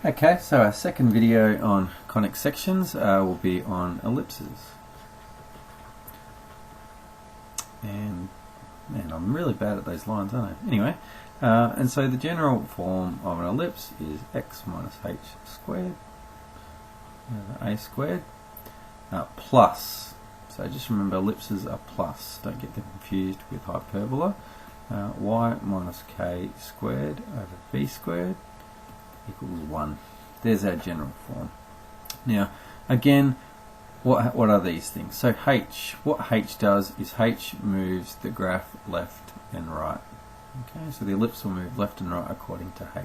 Okay, so our second video on conic sections will be on ellipses. And man, I'm really bad at those lines, aren't I? Anyway, and so the general form of an ellipse is x minus h squared, a squared, plus. So just remember ellipses are plus, don't get them confused with hyperbola. Y minus k squared over b squared equals 1. There's our general form. Now, again, what are these things? So what h does is h moves the graph left and right. Okay, so the ellipse will move left and right according to h.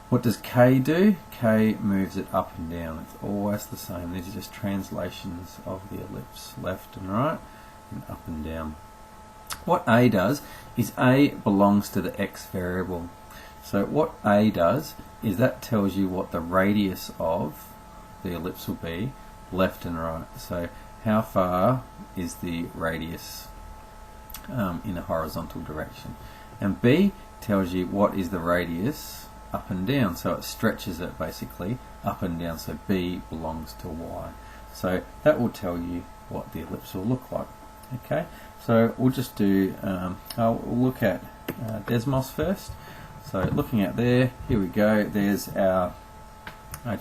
What does k do? K moves it up and down. It's always the same. These are just translations of the ellipse, left and right and up and down. What a does is a belongs to the x variable. So what a does is that tells you what the radius of the ellipse will be, left and right. So how far is the radius in a horizontal direction. And b tells you what is the radius up and down. So it stretches it basically up and down. So b belongs to y. So that will tell you what the ellipse will look like. Okay, so we'll just do, we'll look at Desmos first. So looking at there, here we go, there's our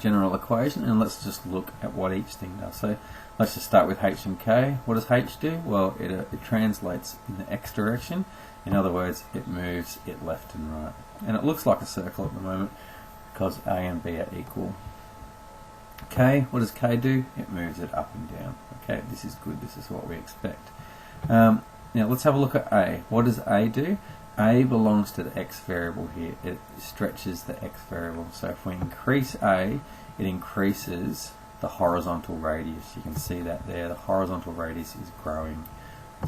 general equation, and let's just look at what each thing does. So let's just start with h and k. What does h do? Well, it translates in the x direction. In other words, it moves it left and right. And it looks like a circle at the moment because a and b are equal. K, what does k do? It moves it up and down. Okay, this is good, this is what we expect. Now let's have a look at a. What does a do? A belongs to the x variable here. It stretches the x variable. So if we increase a, it increases the horizontal radius. You can see that there. The horizontal radius is growing.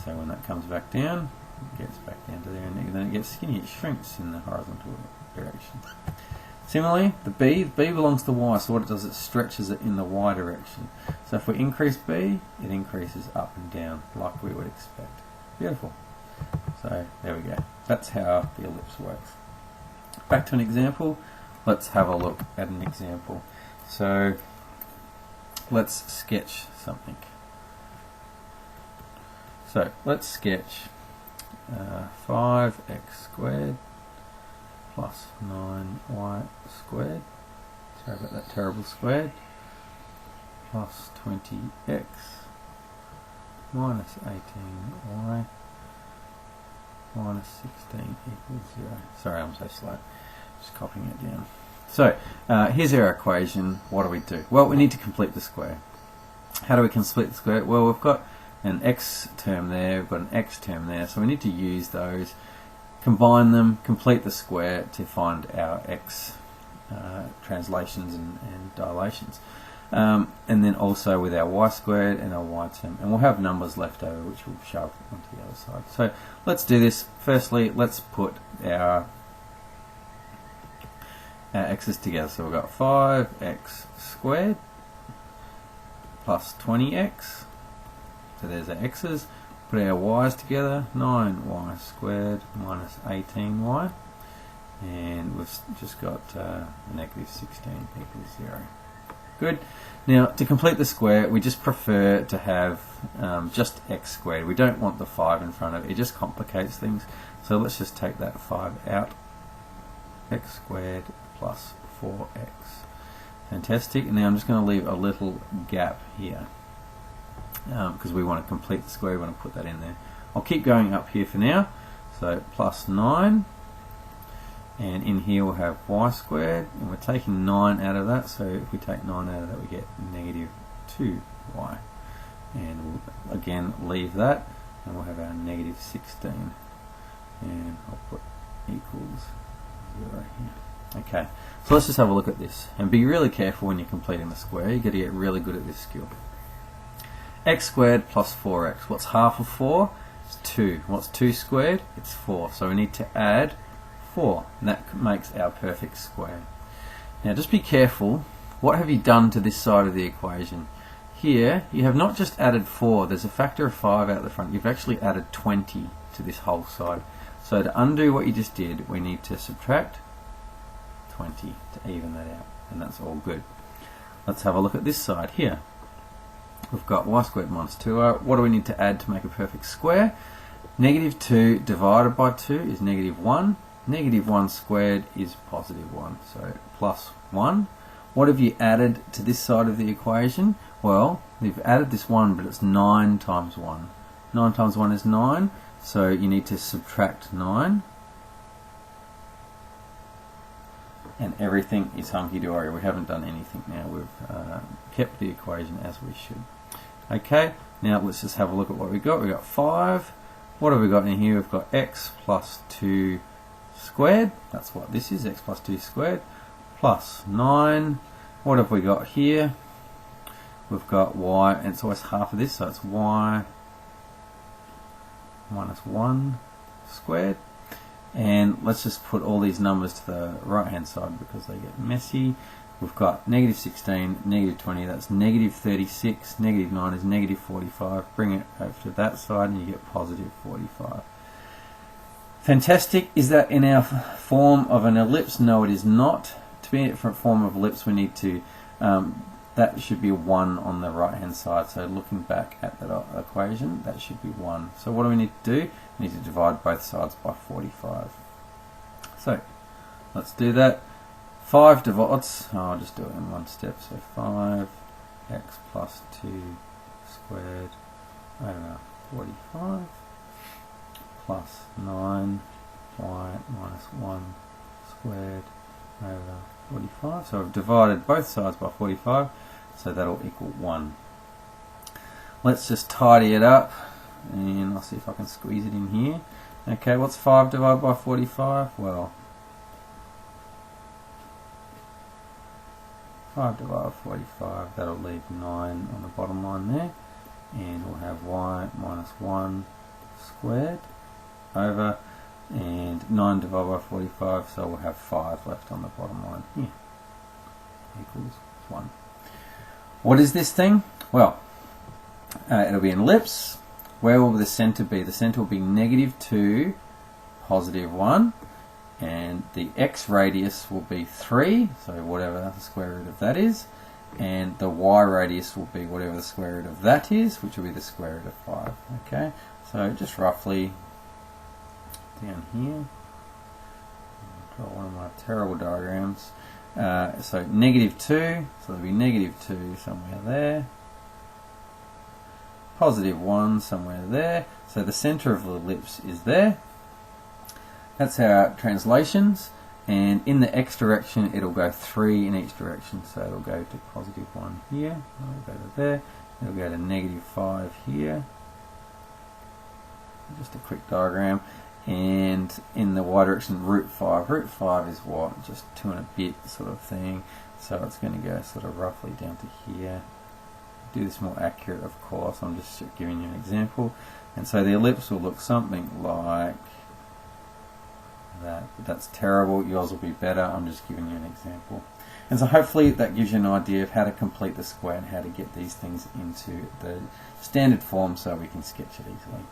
So when that comes back down, it gets back down to there, and then it gets skinny. It shrinks in the horizontal direction. Similarly, the b belongs to y. So what it does, it stretches it in the y direction. So if we increase b, it increases up and down like we would expect. Beautiful. So there we go. That's how the ellipse works. Back to an example. Let's have a look at an example. So let's sketch something. So let's sketch 5x squared plus 9y squared. Sorry about that terrible squared. Plus 20x minus 18y minus 16 equals 0. Sorry, I'm so slow. Just copying it down. So, here's our equation. What do we do? Well, we need to complete the square. How do we complete the square? Well, we've got an x term there, we've got an x term there, so we need to use those, combine them, complete the square to find our x translations and dilations. And then also with our y squared and our y term, and we'll have numbers left over which we'll shove onto the other side. So let's do this. Firstly, let's put our x's together. So we've got 5x squared plus 20x. So there's our x's. Put our y's together. 9y squared minus 18y, and we've just got negative 16 equals 0. Good. Now, to complete the square, we just prefer to have just x squared. We don't want the 5 in front of it. It just complicates things. So let's just take that 5 out. X squared plus 4x. Fantastic. And now I'm just going to leave a little gap here because we want to complete the square. We want to put that in there. I'll keep going up here for now. So plus 9. And in here we'll have y squared, and we're taking 9 out of that, so if we take 9 out of that we get negative 2y. And we'll again leave that, and we'll have our negative 16. And I'll put equals 0 here. Okay, so let's just have a look at this. And be really careful when you're completing the square, you've got to get really good at this skill. X squared plus 4x. What's half of 4? It's 2. What's 2 squared? It's 4. So we need to add 4, and that makes our perfect square. Now just be careful, what have you done to this side of the equation? Here you have not just added 4, there's a factor of 5 out the front, you've actually added 20 to this whole side. So to undo what you just did, we need to subtract 20 to even that out, and that's all good. Let's have a look at this side here. We've got y squared minus 2r. What do we need to add to make a perfect square? Negative 2 divided by 2 is negative 1. Negative 1 squared is positive 1, so plus 1. What have you added to this side of the equation? Well, you've added this 1, but it's 9 times 1. 9 times 1 is 9, so you need to subtract 9. And everything is hunky-dory. We haven't done anything now. We've kept the equation as we should. Okay, now let's just have a look at what we've got. We've got 5. What have we got in here? We've got x plus 2 squared. That's what this is, x plus 2 squared. Plus 9. What have we got here? We've got y, and it's always half of this, so it's y minus 1 squared. And let's just put all these numbers to the right hand side because they get messy. We've got negative 16, negative 20, that's negative 36, negative 9 is negative 45. Bring it over to that side and you get positive 45. Fantastic. Is that in our form of an ellipse? No, it is not. To be in a different form of ellipse, we need to, that should be a 1 on the right hand side. So looking back at that equation, that should be 1. So what do we need to do? We need to divide both sides by 45. So let's do that. 5 divides, I'll just do it in one step. So 5x plus 2 squared over 45 plus 9y minus 1 squared over 45. So I've divided both sides by 45, so that'll equal 1. Let's just tidy it up, and I'll see if I can squeeze it in here. Okay, what's 5 divided by 45? Well, 5 divided by 45, that'll leave 9 on the bottom line there, and we'll have y minus 1 squared over, and 9 divided by 45, so we'll have 5 left on the bottom line here, equals 1. What is this thing? Well, it'll be an ellipse. Where will the centre be? The centre will be negative 2, positive 1, and the x radius will be 3, so whatever the square root of that is, and the y radius will be whatever the square root of that is, which will be the square root of 5. Okay, so just roughly down here, I'll draw one of my terrible diagrams. So negative 2, so there'll be negative 2 somewhere there, positive 1 somewhere there, so the centre of the ellipse is there. That's our translations, and in the x direction it'll go 3 in each direction, so it'll go to positive 1 here, it'll go to there, it'll go to negative 5 here, just a quick diagram, and in the y direction root 5. Root 5 is what? Just 2 and a bit sort of thing, so it's going to go sort of roughly down to here. Do this more accurate, of course, I'm just giving you an example, and so the ellipse will look something like that. That's terrible, yours will be better, I'm just giving you an example. And so hopefully that gives you an idea of how to complete the square and how to get these things into the standard form so we can sketch it easily.